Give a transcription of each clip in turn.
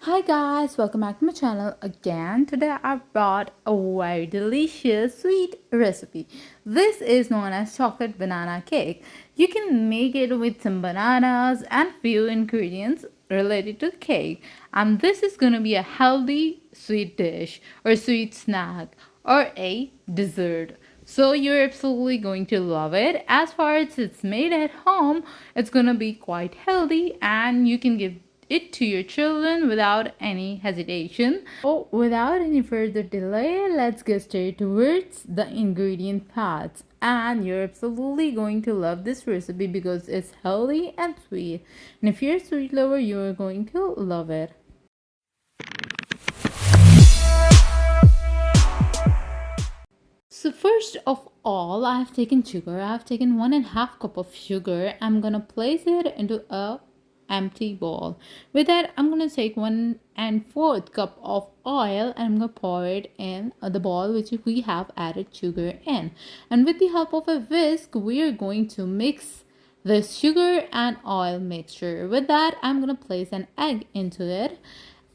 Hi guys, welcome back to my channel again. Today I brought a very delicious sweet recipe. This is known as chocolate banana cake. You can make it with some bananas and few ingredients related to the cake. And this is going to be a healthy sweet dish or sweet snack or a dessert. So you're absolutely going to love it. As far as it's made at home, it's going to be quite healthy and you can give it to your children without any hesitation. So without any further delay, let's get straight towards the ingredient parts. And you're absolutely going to love this recipe because it's healthy and sweet. And if you're a sweet lover, you're going to love it. So first of all, I have taken sugar. I have taken 1.5 cup of sugar. I'm gonna place it into a empty bowl. With that, I'm gonna take 1/4 cup of oil and I'm gonna pour it in the bowl which we have added sugar in. And with the help of a whisk, we are going to mix this sugar and oil mixture. With that, I'm gonna place an egg into it,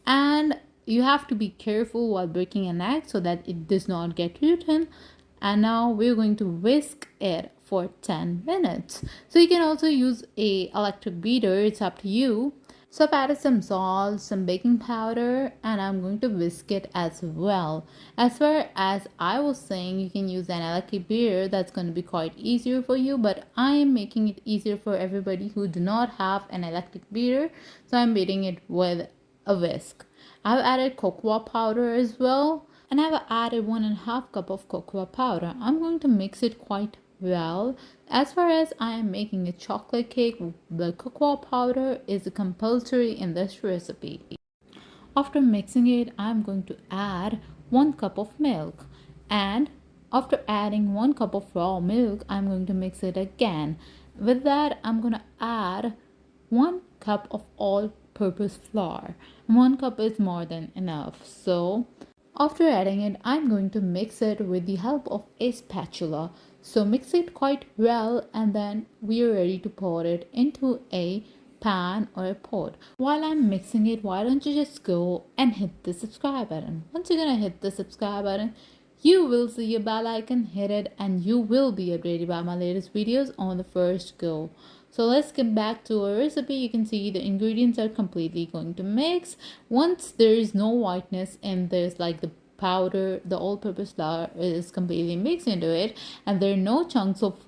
and you have to be careful while breaking an egg so that it does not get written. And now we're going to whisk it for 10 minutes. So you can also use a electric beater, it's up to you. So I've added some salt, some baking powder, and I'm going to whisk it as well. As far as I was saying, you can use an electric beater, that's going to be quite easier for you, but I am making it easier for everybody who do not have an electric beater, so I'm beating it with a whisk. I've added cocoa powder as well, and I've added 1.5 cup of cocoa powder. I'm going to mix it quite well. As far as I am making a chocolate cake, the cocoa powder is compulsory in this recipe. After mixing it, I'm going to add 1 cup of milk, and after adding 1 cup of raw milk, I'm going to mix it again. With that, I'm going to add 1 cup of all purpose flour. 1 cup is more than enough. So after adding it, I'm going to mix it with the help of a spatula. So mix it quite well, and then we are ready to pour it into a pan or a pot. While I'm mixing it, why don't you just go and hit the subscribe button? Once you're gonna hit the subscribe button, you will see a bell icon, hit it, and you will be updated by my latest videos on the first go. So let's get back to our recipe. You can see the ingredients are completely going to mix. Once there is no whiteness and there's like the powder, the all-purpose flour is completely mixed into it, and there are no chunks of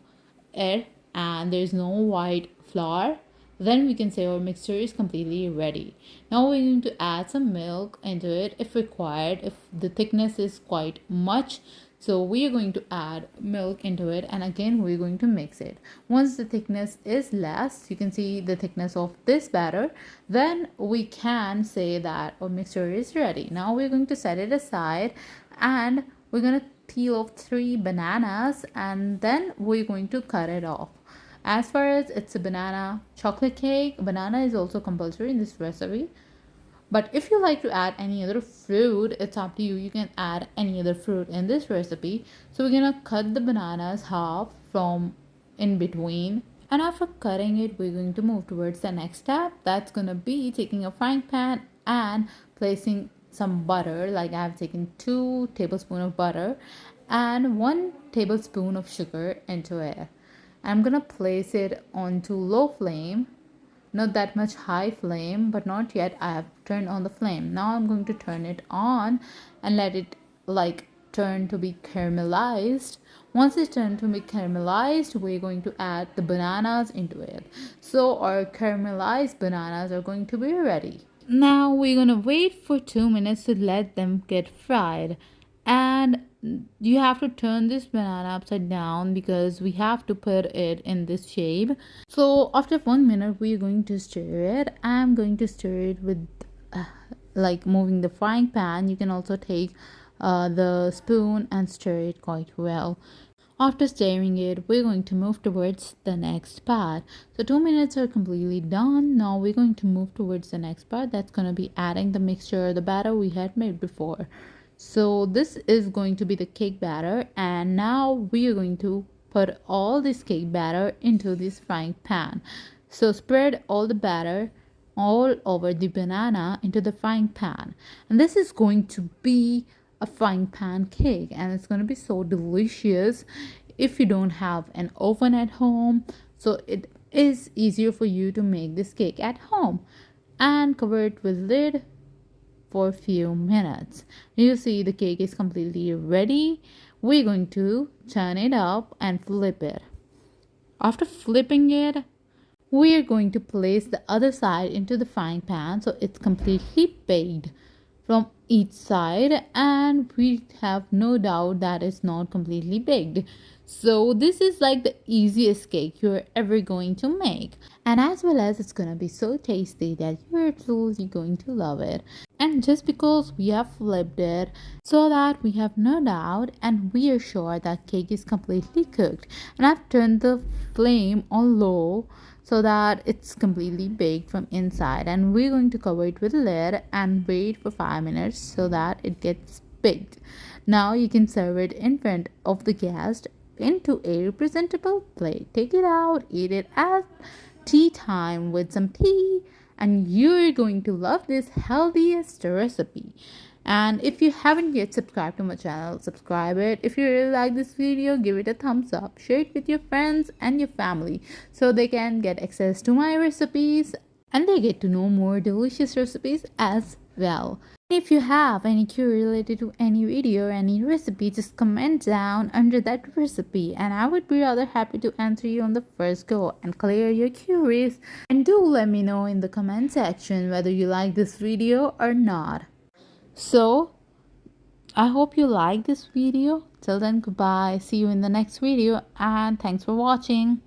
air and there's no white flour, then we can say our mixture is completely ready. Now we're going to add some milk into it if required, if the thickness is quite much. So we are going to add milk into it, and again we're going to mix it. Once the thickness is less, you can see the thickness of this batter, then we can say that our mixture is ready. Now we're going to set it aside, and we're going to peel off 3 bananas, and then we're going to cut it off. As far as it's a banana chocolate cake, banana is also compulsory in this recipe. But if you like to add any other fruit, it's up to you. You can add any other fruit in this recipe. So we're gonna cut the bananas half from in between. And after cutting it, we're going to move towards the next step. That's gonna be taking a frying pan and placing some butter. Like I've taken 2 tablespoons of butter and 1 tablespoon of sugar into it. I'm gonna place it onto low flame, not that much high flame, but not yet. I have turned on the flame. Now I'm going to turn it on and let it like turn to be caramelized. Once it's turned to be caramelized, we're going to add the bananas into it. So our caramelized bananas are going to be ready. Now we're gonna wait for 2 minutes to let them get fried, and you have to turn this banana upside down because we have to put it in this shape. So after 1 minute, we're going to stir it. I'm going to stir it with uh, like moving the frying pan. You can also take the spoon and stir it quite well. After stirring it, we're going to move towards the next part. So 2 minutes are completely done. Now we're going to move towards the next part. That's going to be adding the mixture, the batter we had made before. So this is going to be the cake batter, and now we are going to put all this cake batter into this frying pan. So spread all the batter all over the banana into the frying pan. And this is going to be a frying pan cake, and it's going to be so delicious if you don't have an oven at home. So it is easier for you to make this cake at home. And cover it with lid for a few minutes. You see the cake is completely ready. We're going to turn it up and flip it. After flipping it, we are going to place the other side into the frying pan so it's completely baked from each side, and we have no doubt that it's not completely baked. So this is like the easiest cake you're ever going to make, and as well as it's gonna be so tasty that you're absolutely going to love it. And just because we have flipped it so that we have no doubt and we are sure that cake is completely cooked, and I've turned the flame on low so that it's completely baked from inside, and we're going to cover it with a lid and wait for 5 minutes so that it gets baked. Now you can serve it in front of the guest into a presentable plate. Take it out, eat it at tea time with some tea, and you're going to love this healthiest recipe. And if you haven't yet subscribed to my channel, subscribe it. If you really like this video, give it a thumbs up. Share it with your friends and your family so they can get access to my recipes and they get to know more delicious recipes as well. If you have any query related to any video or any recipe, just comment down under that recipe and I would be rather happy to answer you on the first go and clear your queries. And do let me know in the comment section whether you like this video or not. So I hope you like this video. Till then, goodbye. See you in the next video and thanks for watching.